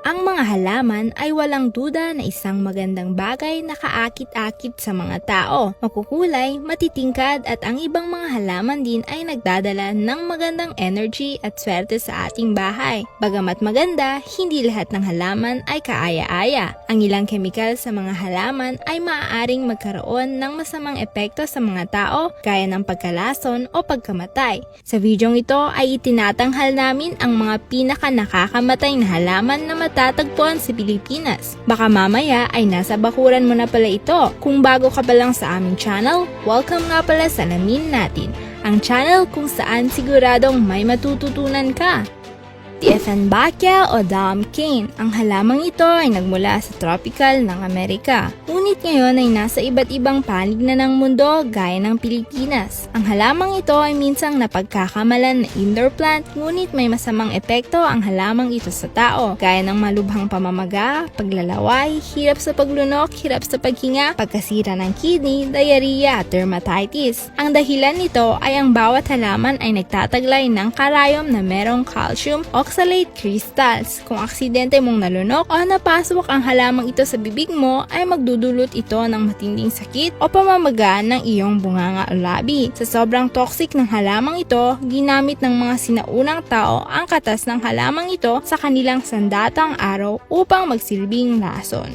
Ang mga halaman ay walang duda na isang magandang bagay na kaakit-akit sa mga tao. Makukulay, matitingkad at ang ibang mga halaman din ay nagdadala ng magandang energy at swerte sa ating bahay. Bagamat maganda, hindi lahat ng halaman ay kaaya-aya. Ang ilang kemikal sa mga halaman ay maaaring magkaroon ng masamang epekto sa mga tao gaya ng pagkalason o pagkamatay. Sa videong ito ay itinatanghal namin ang mga pinaka nakakamatay na halaman na matatagpuan sa Pilipinas. Baka mamaya ay nasa bakuran mo na pala ito. Kung bago ka pa lang sa aming channel, welcome nga pala sa Alamin Natin, ang channel kung saan siguradong may matututunan ka. Dieffenbachia o Dom cane. Ang halamang ito ay nagmula sa tropical ng Amerika. Ngunit ngayon ay nasa iba't ibang panig na ng mundo gaya ng Pilipinas. Ang halamang ito ay minsang napagkakamalan na indoor plant, ngunit may masamang epekto ang halamang ito sa tao gaya ng malubhang pamamaga, paglalaway, hirap sa paglunok, hirap sa paghinga, pagkasira ng kidney, diarrhea at dermatitis. Ang dahilan nito ay ang bawat halaman ay nagtataglay ng karayom na merong calcium oxalate crystals. Kung aksidente mong nalunok o napasok ang halamang ito sa bibig mo, ay magdudulot ito ng matinding sakit o pamamaga ng iyong bunganga o labi. Sa sobrang toxic ng halamang ito, ginamit ng mga sinaunang tao ang katas ng halamang ito sa kanilang sandatang araw upang magsilbing lason.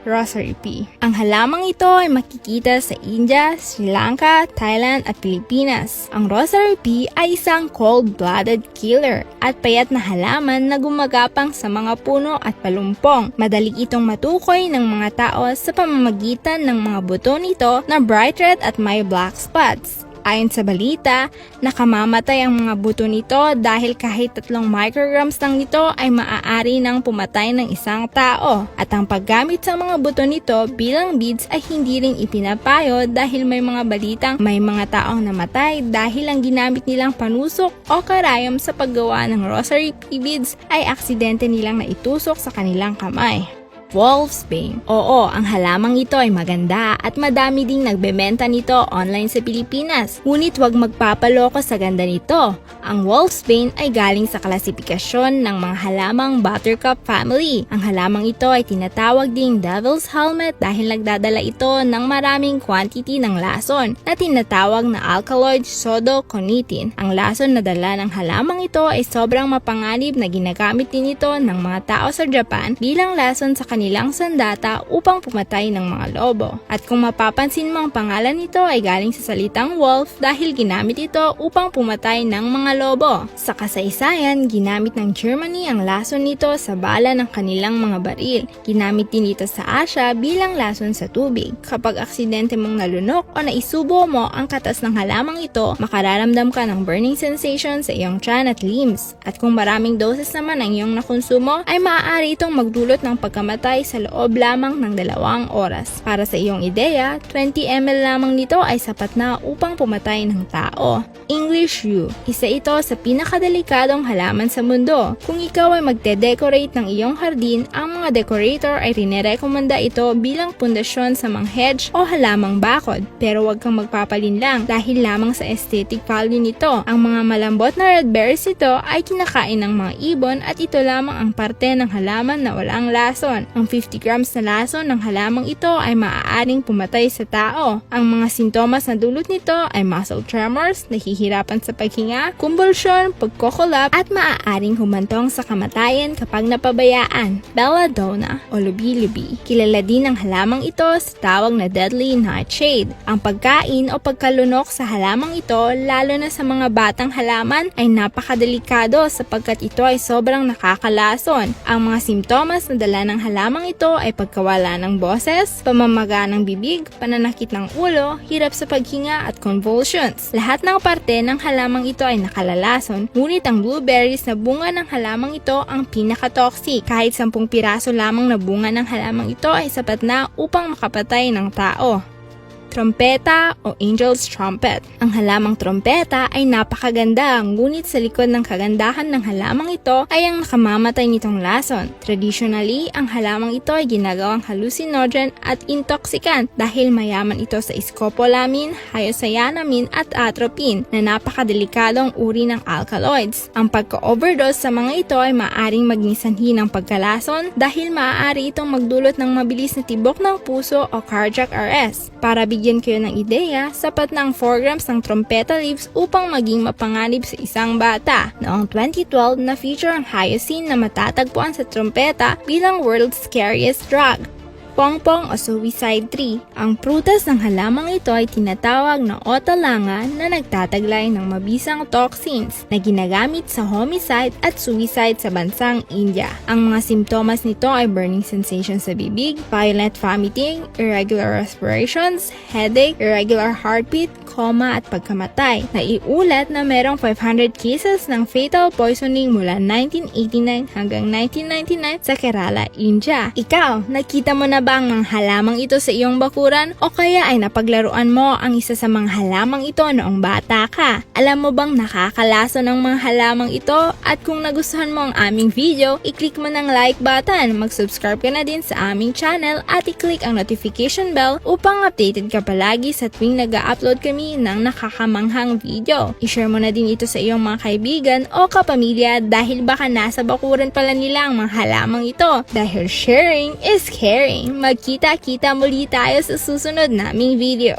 Rosary pea. Ang halamang ito ay makikita sa India, Sri Lanka, Thailand at Pilipinas. Ang rosary pea ay isang cold-blooded killer at payat na halaman na gumagapang sa mga puno at palumpong. Madali itong matukoy ng mga tao sa pamamagitan ng mga buto nito na bright red at may black spots. Ayon sa balita, nakamamatay ang mga buto nito dahil kahit 3 micrograms lang nito ay maaari nang pumatay ng isang tao. At ang paggamit sa mga buto nito bilang beads ay hindi rin ipinapayo dahil may mga balitang may mga taong namatay dahil ang ginamit nilang panusok o karayom sa paggawa ng rosary pea beads ay aksidente nilang naitusok sa kanilang kamay. Wolf's Bane. Oo, ang halamang ito ay maganda at madami ding nagbebenta nito online sa Pilipinas. Ngunit huwag magpapaloko sa ganda nito. Ang Wolf's Bane ay galing sa klasifikasyon ng mga halamang Buttercup family. Ang halamang ito ay tinatawag ding Devil's Helmet dahil nagdadala ito ng maraming quantity ng lason na tinatawag na alkaloid sodoconitin. Ang lason na dala ng halamang ito ay sobrang mapanganib na ginagamit din ito ng mga tao sa Japan bilang lason sa kanilang sandata upang pumatay ng mga lobo. At kung mapapansin mo, ang pangalan nito ay galing sa salitang wolf dahil ginamit ito upang pumatay ng mga lobo. Sa kasaysayan, ginamit ng Germany ang lason nito sa bala ng kanilang mga baril. Ginamit din ito sa Asia bilang lason sa tubig. Kapag aksidente mong nalunok o naisubo mo ang katas ng halamang ito, makararamdam ka ng burning sensation sa iyong tiyan at limbs. At kung maraming doses naman ang iyong nakonsumo, ay maaari itong magdulot ng pagkamatay sa loob lamang ng 2 oras. Para sa iyong ideya, 20 ml lamang nito ay sapat na upang pumatay ng tao. English yew. Isa ito sa pinakadelikadong halaman sa mundo. Kung ikaw ay magde-decorate ng iyong hardin, ang mga decorator ay rinerekomenda ito bilang pundasyon sa mga hedge o halamang bakod. Pero huwag kang magpapalinlang dahil lamang sa aesthetic value nito. Ang mga malambot na red berries ito ay kinakain ng mga ibon at ito lamang ang parte ng halaman na walang lason. Ang 50 grams na lason ng halamang ito ay maaaring pumatay sa tao. Ang mga sintomas na dulot nito ay muscle tremors, nahihirapan sa paghinga, kumbulsyon, pagkokolap, at maaaring humantong sa kamatayan kapag napabayaan. Belladonna o lubi-lubi. Kilala din ang halamang ito sa tawag na deadly nightshade. Ang pagkain o pagkalunok sa halamang ito, lalo na sa mga batang halaman, ay napakadelikado sapagkat ito ay sobrang nakakalason. Ang mga simptomas na dala ng halamang ito ay pagkawala ng boses, pamamaga ng bibig, pananakit ng ulo, hirap sa paghinga at convulsions. Lahat ng parte ng halamang ito ay nakalalason, ngunit ang blueberries na bunga ng halamang ito ang pinaka-toxic. Kahit 10 piraso lamang na bunga ng halamang ito ay sapat na upang makapatay ng tao. Trompeta o Angel's Trumpet. Ang halamang trompeta ay napakaganda, ngunit sa likod ng kagandahan ng halamang ito ay ang nakamamatay nitong lason. Traditionally, ang halamang ito ay ginagawang hallucinogen at intoxicant dahil mayaman ito sa scopolamine, hyoscyamine at atropine na napakadelikadong uri ng alkaloids. Ang pagka-overdose sa mga ito ay maaaring maging sanhi ng pagkalason dahil maaari itong magdulot ng mabilis na tibok ng puso o cardiac arrest. Para bigyan kayo ng ideya, sapat na ang 4 grams ng trompeta leaves upang maging mapanganib sa isang bata. Noong 2012, na-feature ang hyoscine na matatagpuan sa trompeta bilang world's scariest drug. Pongpong o suicide tree. Ang prutas ng halamang ito ay tinatawag na otalanga na nagtataglay ng mabisang toxins na ginagamit sa homicide at suicide sa bansang India. Ang mga simptomas nito ay burning sensation sa bibig, violent vomiting, irregular respirations, headache, irregular heartbeat, coma at pagkamatay. Naiulat na merong 500 cases ng fatal poisoning mula 1989 hanggang 1999 sa Kerala, India. Ikaw, nakita mo na ba ang mga halamang ito sa iyong bakuran o kaya ay napaglaruan mo ang isa sa mga halamang ito noong bata ka? Alam mo bang nakakalaso ng mga halamang ito? At kung nagustuhan mo ang aming video, i-click mo ng like button, mag-subscribe ka na din sa aming channel at i-click ang notification bell upang updated ka palagi sa tuwing nag-upload kami ng nakakamanghang video. I-share mo na din ito sa iyong mga kaibigan o kapamilya dahil baka nasa bakuran pala nila ang mga halamang ito. Dahil sharing is caring. Magkita-kita muli tayo sa susunod naming video.